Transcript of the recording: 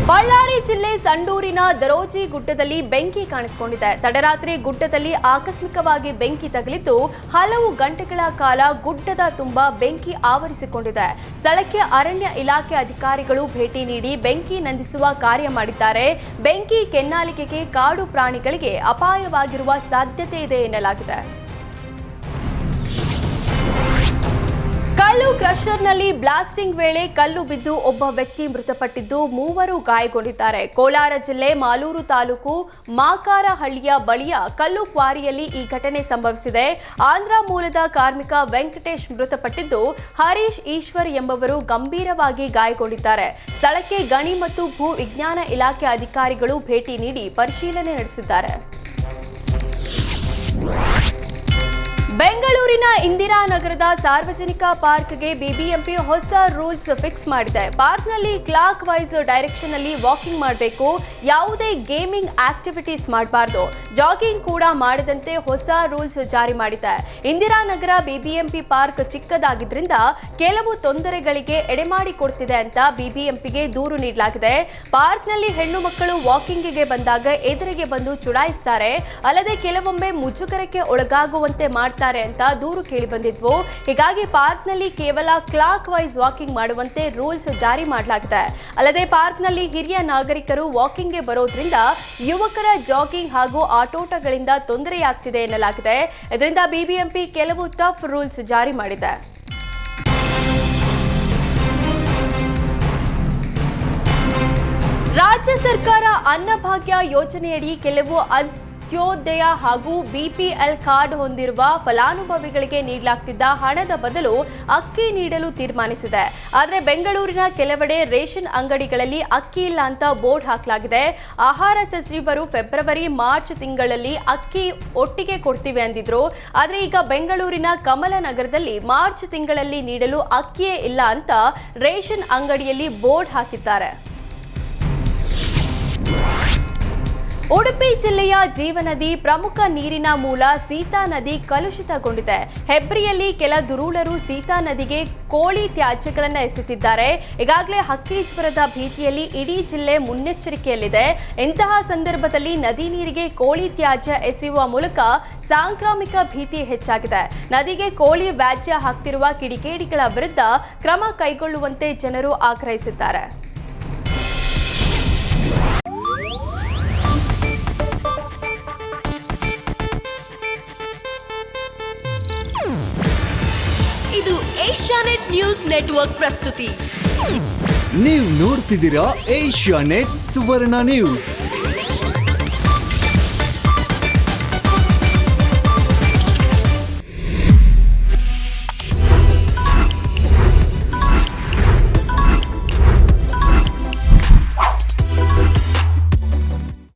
ಬಳ್ಳಾರಿ ಜಿಲ್ಲೆ ಸಂಡೂರಿನ ದರೋಜಿ ಗುಡ್ಡದಲ್ಲಿ ಬೆಂಕಿ ಕಾಣಿಸಿಕೊಂಡಿದೆ. ತಡರಾತ್ರಿ ಗುಡ್ಡದಲ್ಲಿ ಆಕಸ್ಮಿಕವಾಗಿ ಬೆಂಕಿ ತಗುಲಿದ್ದು ಹಲವು ಗಂಟೆಗಳ ಕಾಲ ಗುಡ್ಡದ ತುಂಬ ಬೆಂಕಿ ಆವರಿಸಿಕೊಂಡಿದೆ. ಸ್ಥಳಕ್ಕೆ ಅರಣ್ಯ ಇಲಾಖೆ ಅಧಿಕಾರಿಗಳು ಭೇಟಿ ನೀಡಿ ಬೆಂಕಿ ನಂದಿಸುವ ಕಾರ್ಯ ಮಾಡಿದ್ದಾರೆ. ಬೆಂಕಿ ಕೆನ್ನಾಲಿಗೆಗೆ ಕಾಡು ಪ್ರಾಣಿಗಳಿಗೆ ಅಪಾಯವಾಗಿರುವ ಸಾಧ್ಯತೆ ಇದೆ ಎನ್ನಲಾಗಿದೆ. ಕಲ್ಲು ಕ್ರಷರ್ನಲ್ಲಿ ಬ್ಲಾಸ್ಟಿಂಗ್ ವೇಳೆ ಕಲ್ಲು ಬಿದ್ದು ಒಬ್ಬ ವ್ಯಕ್ತಿ ಮೃತಪಟ್ಟಿದ್ದು ಮೂವರು ಗಾಯಗೊಂಡಿದ್ದಾರೆ. ಕೋಲಾರ ಜಿಲ್ಲೆ ಮಾಲೂರು ತಾಲೂಕು ಮಾಕಾರಹಳ್ಳಿಯ ಬಳಿಯ ಕಲ್ಲು ಕ್ವಾರಿಯಲ್ಲಿ ಈ ಘಟನೆ ಸಂಭವಿಸಿದೆ. ಆಂಧ್ರ ಮೂಲದ ಕಾರ್ಮಿಕ ವೆಂಕಟೇಶ್ ಮೃತಪಟ್ಟಿದ್ದು ಹರೀಶ್ ಈಶ್ವರ್ ಎಂಬುವರು ಗಂಭೀರವಾಗಿ ಗಾಯಗೊಂಡಿದ್ದಾರೆ. ಸ್ಥಳಕ್ಕೆ ಗಣಿ ಮತ್ತು ಭೂ ವಿಜ್ಞಾನ ಇಲಾಖೆ ಅಧಿಕಾರಿಗಳು ಭೇಟಿ ನೀಡಿ ಪರಿಶೀಲನೆ ನಡೆಸಿದ್ದಾರೆ. ಬೆಂಗಳೂರಿನ ಇಂದಿರಾನಗರದ ಸಾರ್ವಜನಿಕ ಪಾರ್ಕ್ಗೆ ಬಿಬಿಎಂಪಿ ಹೊಸ ರೂಲ್ಸ್ ಫಿಕ್ಸ್ ಮಾಡಿದೆ. ಪಾರ್ಕ್ನಲ್ಲಿ ಕ್ಲಾಕ್ ವೈಸ್ ಡೈರೆಕ್ಷನ್ ನಲ್ಲಿ ವಾಕಿಂಗ್ ಮಾಡಬೇಕು. ಯಾವುದೇ ಗೇಮಿಂಗ್ ಆಕ್ಟಿವಿಟೀಸ್ ಮಾಡಬಾರದು. ಜಾಗಿಂಗ್ ಕೂಡ ಮಾಡದಂತೆ ಹೊಸ ರೂಲ್ಸ್ ಜಾರಿ ಮಾಡಿದೆ. ಇಂದಿರಾನಗರ ಬಿಬಿಎಂಪಿ ಪಾರ್ಕ್ ಚಿಕ್ಕದಾಗಿದ್ರಿಂದ ಕೆಲವು ತೊಂದರೆಗಳಿಗೆ ಎಡೆಮಾಡಿಕೊಡ್ತಿದೆ ಅಂತ ಬಿಬಿಎಂಪಿಗೆ ದೂರು ನೀಡಲಾಗಿದೆ. ಪಾರ್ಕ್ನಲ್ಲಿ ಹೆಣ್ಣು ಮಕ್ಕಳು ವಾಕಿಂಗ್ಗೆ ಬಂದಾಗ ಎದುರಿಗೆ ಬಂದು ಚುಡಾಯಿಸುತ್ತಾರೆ. ಅಲ್ಲದೆ ಕೆಲವೊಮ್ಮೆ ಮುಜುಗರಕ್ಕೆ ಒಳಗಾಗುವಂತೆ ಮಾಡ್ತಾರೆ ಅಂತ ದೂರು ಕೇಳಿ ಬಂದಿದ್ವು. ಹೀಗಾಗಿ ಪಾರ್ಕ್ನಲ್ಲಿ ಕೇವಲ ಕ್ಲಾಕ್ ವೈಸ್ ವಾಕಿಂಗ್ ಮಾಡುವಂತೆ ರೂಲ್ಸ್ ಜಾರಿ ಮಾಡಲಾಗಿದೆ. ಅಲ್ಲದೆ ಪಾರ್ಕ್ನಲ್ಲಿ ಹಿರಿಯ ನಾಗರಿಕರು ವಾಕಿಂಗ್ಗೆ ಬರೋದ್ರಿಂದ ಯುವಕರ ಜಾಗಿಂಗ್ ಹಾಗೂ ಆಟೋಟಗಳಿಂದ ತೊಂದರೆಯಾಗ್ತಿದೆ ಎನ್ನಲಾಗಿದೆ. ಇದರಿಂದ ಬಿಬಿಎಂಪಿ ಕೆಲವು ಟಫ್ ರೂಲ್ಸ್ ಜಾರಿ ಮಾಡಿದೆ. ರಾಜ್ಯ ಸರ್ಕಾರ ಅನ್ನಭಾಗ್ಯ ಯೋಜನೆಯಡಿ ಕೆಲವು ಅಂತ್ಯೋದಯ ಹಾಗೂ ಬಿಪಿಎಲ್ ಕಾರ್ಡ್ ಹೊಂದಿರುವ ಫಲಾನುಭವಿಗಳಿಗೆ ನೀಡಲಾಗ್ತಿದ್ದ ಹಣದ ಬದಲು ಅಕ್ಕಿ ನೀಡಲು ತೀರ್ಮಾನಿಸಿದೆ. ಆದರೆ ಬೆಂಗಳೂರಿನ ಕೆಲವೆಡೆ ರೇಷನ್ ಅಂಗಡಿಗಳಲ್ಲಿ ಅಕ್ಕಿ ಇಲ್ಲ ಅಂತ ಬೋರ್ಡ್ ಹಾಕಲಾಗಿದೆ. ಆಹಾರ ಸಚಿವರು ಫೆಬ್ರವರಿ ಮಾರ್ಚ್ ತಿಂಗಳಲ್ಲಿ ಅಕ್ಕಿ ಒಟ್ಟಿಗೆ ಕೊಡ್ತೀವಿ ಅಂದಿದ್ರು. ಆದರೆ ಈಗ ಬೆಂಗಳೂರಿನ ಕಮಲನಗರದಲ್ಲಿ ಮಾರ್ಚ್ ತಿಂಗಳಲ್ಲಿ ನೀಡಲು ಅಕ್ಕಿಯೇ ಇಲ್ಲ ಅಂತ ರೇಷನ್ ಅಂಗಡಿಯಲ್ಲಿ ಬೋರ್ಡ್ ಹಾಕಿದ್ದಾರೆ. ಉಡುಪಿ ಜಿಲ್ಲೆಯ ಜೀವನದಿ ಪ್ರಮುಖ ನೀರಿನ ಮೂಲ ಸೀತಾ ನದಿ ಕಲುಷಿತಗೊಂಡಿದೆ. ಹೆಬ್ರಿಯಲ್ಲಿ ಕೆಲ ದುರುಳರು ಸೀತಾ ನದಿಗೆ ಕೋಳಿ ತ್ಯಾಜ್ಯಗಳನ್ನು ಎಸೆದಿದ್ದಾರೆ. ಈಗಾಗಲೇ ಹಕ್ಕಿ ಜ್ವರದ ಭೀತಿಯಲ್ಲಿ ಇಡೀ ಜಿಲ್ಲೆ ಮುನ್ನೆಚ್ಚರಿಕೆಯಲ್ಲಿದೆ. ಇಂತಹ ಸಂದರ್ಭದಲ್ಲಿ ನದಿ ನೀರಿಗೆ ಕೋಳಿ ತ್ಯಾಜ್ಯ ಎಸೆಯುವ ಮೂಲಕ ಸಾಂಕ್ರಾಮಿಕ ಭೀತಿ ಹೆಚ್ಚಾಗಿದೆ. ನದಿಗೆ ಕೋಳಿ ವ್ಯಾಜ್ಯ ಹಾಕ್ತಿರುವ ಕಿಡಿಗೇಡಿಗಳ ವಿರುದ್ಧ ಕ್ರಮ ಕೈಗೊಳ್ಳುವಂತೆ ಜನರು ಆಗ್ರಹಿಸಿದ್ದಾರೆ. ಇದು ಏಷ್ಯಾನೆಟ್ ನ್ಯೂಸ್ ನೆಟ್ವರ್ಕ್ ಪ್ರಸ್ತುತಿ. ನೀವು ನೋಡ್ತಿದ್ದೀರಾ ಏಷ್ಯಾನೆಟ್ ಸುವರ್ಣ ನ್ಯೂಸ್.